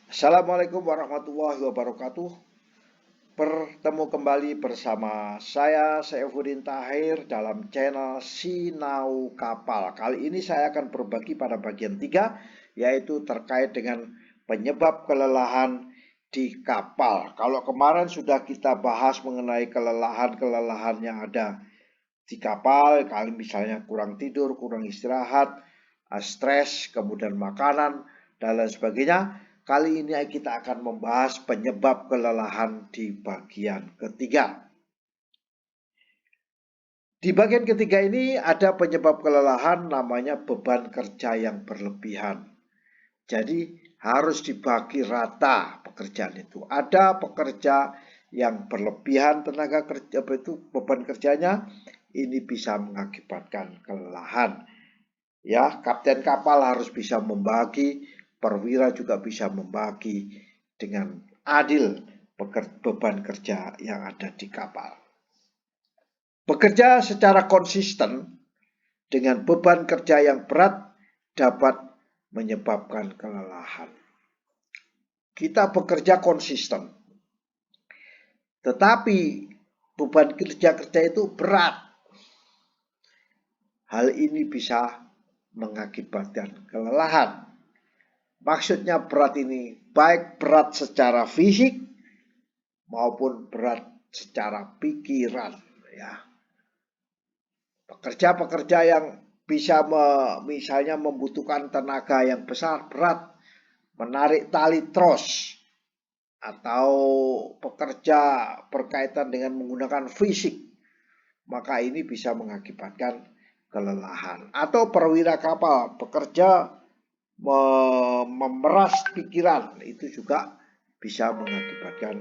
Assalamualaikum warahmatullahi wabarakatuh. Bertemu kembali bersama saya Saifuddin Tahir dalam channel Sinau Kapal. Kali ini saya akan berbagi pada bagian 3, yaitu terkait dengan penyebab kelelahan di kapal. Kalau kemarin sudah kita bahas mengenai kelelahan yang ada di kapal, kali misalnya kurang tidur, kurang istirahat, stres, kemudian makanan, dan lain sebagainya. Kali ini kita akan membahas penyebab kelelahan di bagian ketiga. Di bagian ketiga ini ada penyebab kelelahan namanya beban kerja yang berlebihan. Jadi harus dibagi rata pekerjaan itu. Ada pekerja yang berlebihan tenaga kerja, itu beban kerjanya, ini bisa mengakibatkan kelelahan. Ya, kapten kapal harus bisa membagi, perwira juga bisa membagi dengan adil beban kerja yang ada di kapal. Bekerja secara konsisten dengan beban kerja yang berat dapat menyebabkan kelelahan. Kita bekerja konsisten, tetapi beban kerja itu berat. Hal ini bisa mengakibatkan kelelahan. Maksudnya berat ini baik berat secara fisik maupun berat secara pikiran, ya. Pekerja-pekerja yang bisa misalnya membutuhkan tenaga yang besar, berat, menarik tali tros, atau pekerja berkaitan dengan menggunakan fisik, maka ini bisa mengakibatkan kelelahan. Atau perwira kapal bekerja memeras pikiran, itu juga bisa mengakibatkan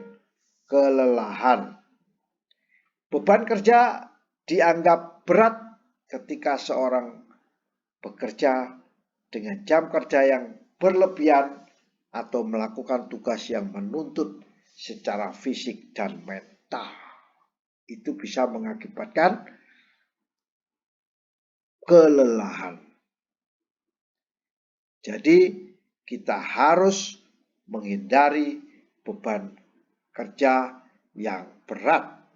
kelelahan. Beban kerja dianggap berat ketika seorang bekerja dengan jam kerja yang berlebihan atau melakukan tugas yang menuntut secara fisik dan mental. Itu bisa mengakibatkan kelelahan. Jadi kita harus menghindari beban kerja yang berat.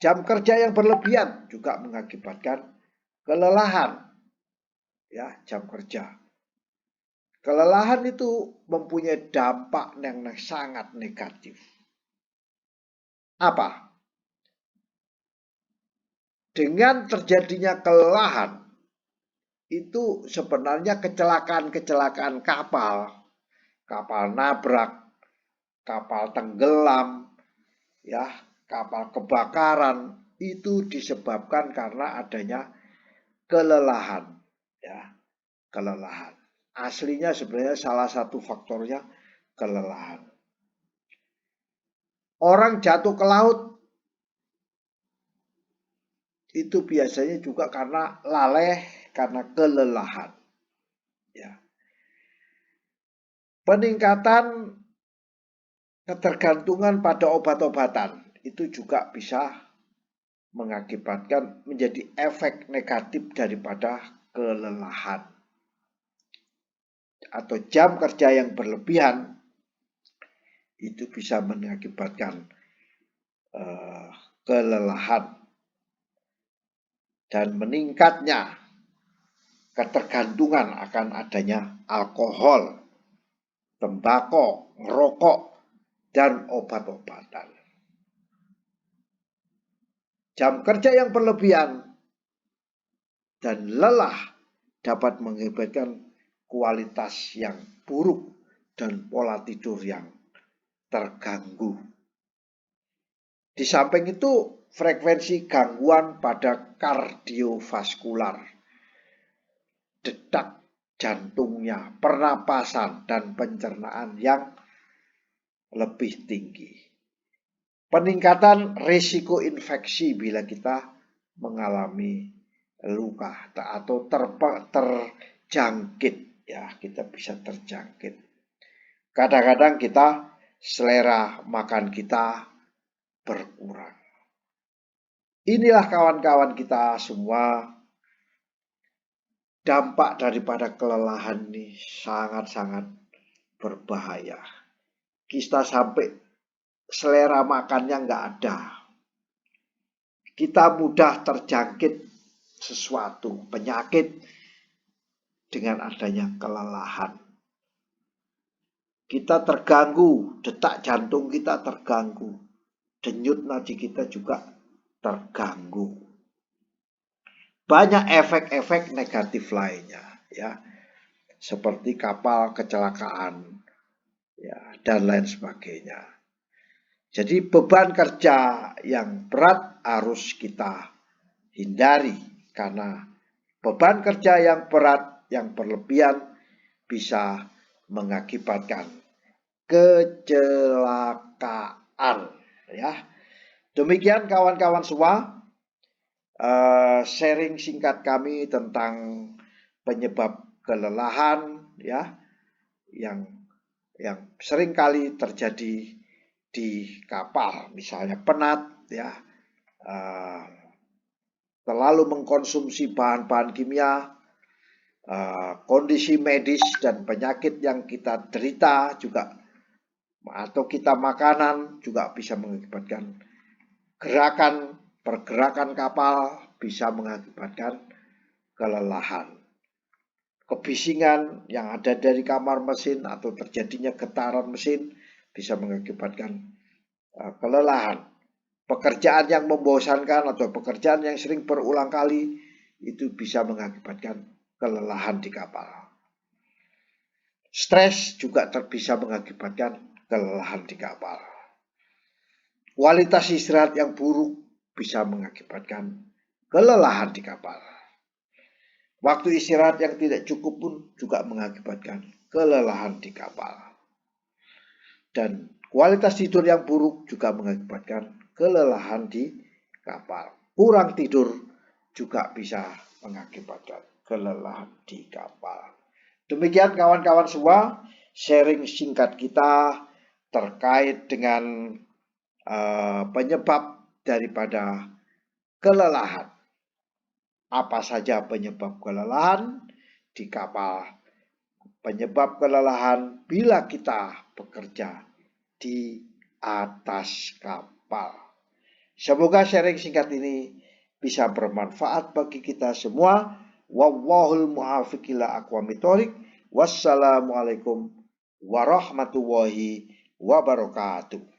Jam kerja yang berlebihan juga mengakibatkan kelelahan. Ya, jam kerja. Kelelahan itu mempunyai dampak yang sangat negatif. Apa? Dengan terjadinya kelelahan, itu sebenarnya kecelakaan kapal nabrak, kapal tenggelam, ya, kapal kebakaran, itu disebabkan karena adanya kelelahan, ya, kelelahan. Aslinya sebenarnya salah satu faktornya kelelahan. Orang jatuh ke laut itu biasanya juga karena laleh, karena kelelahan. Ya. Peningkatan ketergantungan pada obat-obatan itu juga bisa mengakibatkan menjadi efek negatif daripada kelelahan. Atau jam kerja yang berlebihan itu bisa mengakibatkan kelelahan dan meningkatnya ketergantungan akan adanya alkohol, tembakau, rokok, dan obat-obatan. Jam kerja yang berlebihan dan lelah dapat mengakibatkan kualitas yang buruk dan pola tidur yang terganggu. Di samping itu, frekuensi gangguan pada kardiovaskular, detak jantungnya, pernapasan, dan pencernaan yang lebih tinggi. Peningkatan risiko infeksi bila kita mengalami luka atau terjangkit, ya, kita bisa terjangkit. Kadang-kadang kita selera makan kita berkurang. Inilah kawan-kawan kita semua, dampak daripada kelelahan ini sangat-sangat berbahaya. Kita sampai selera makannya nggak ada. Kita mudah terjangkit sesuatu penyakit dengan adanya kelelahan. Kita terganggu, detak jantung kita terganggu, denyut nadi kita juga terganggu. Banyak efek-efek negatif lainnya, ya, seperti kapal kecelakaan, ya, dan lain sebagainya. Jadi beban kerja yang berat harus kita hindari, karena beban kerja yang berat, yang berlebihan bisa mengakibatkan kecelakaan. Ya, demikian kawan-kawan semua, sharing singkat kami tentang penyebab kelelahan, ya, yang seringkali terjadi di kapal, misalnya penat, ya, terlalu mengkonsumsi bahan-bahan kimia, kondisi medis dan penyakit yang kita derita juga, atau kita makanan juga bisa mengakibatkan pergerakan kapal bisa mengakibatkan kelelahan. Kebisingan yang ada dari kamar mesin atau terjadinya getaran mesin bisa mengakibatkan kelelahan. Pekerjaan yang membosankan atau pekerjaan yang sering berulang kali itu bisa mengakibatkan kelelahan di kapal. Stres juga bisa mengakibatkan kelelahan di kapal. Kualitas istirahat yang buruk bisa mengakibatkan kelelahan di kapal. Waktu istirahat yang tidak cukup pun juga mengakibatkan kelelahan di kapal. Dan kualitas tidur yang buruk juga mengakibatkan kelelahan di kapal. Kurang tidur juga bisa mengakibatkan kelelahan di kapal. Demikian kawan-kawan semua, sharing singkat kita terkait dengan penyebab daripada kelelahan. Apa saja penyebab kelelahan di kapal? Penyebab kelelahan bila kita bekerja di atas kapal. Semoga sharing singkat ini bisa bermanfaat bagi kita semua. Wallahul muwaffiq ila aqwamit thoriq. Wassalamualaikum warahmatullahi wabarakatuh.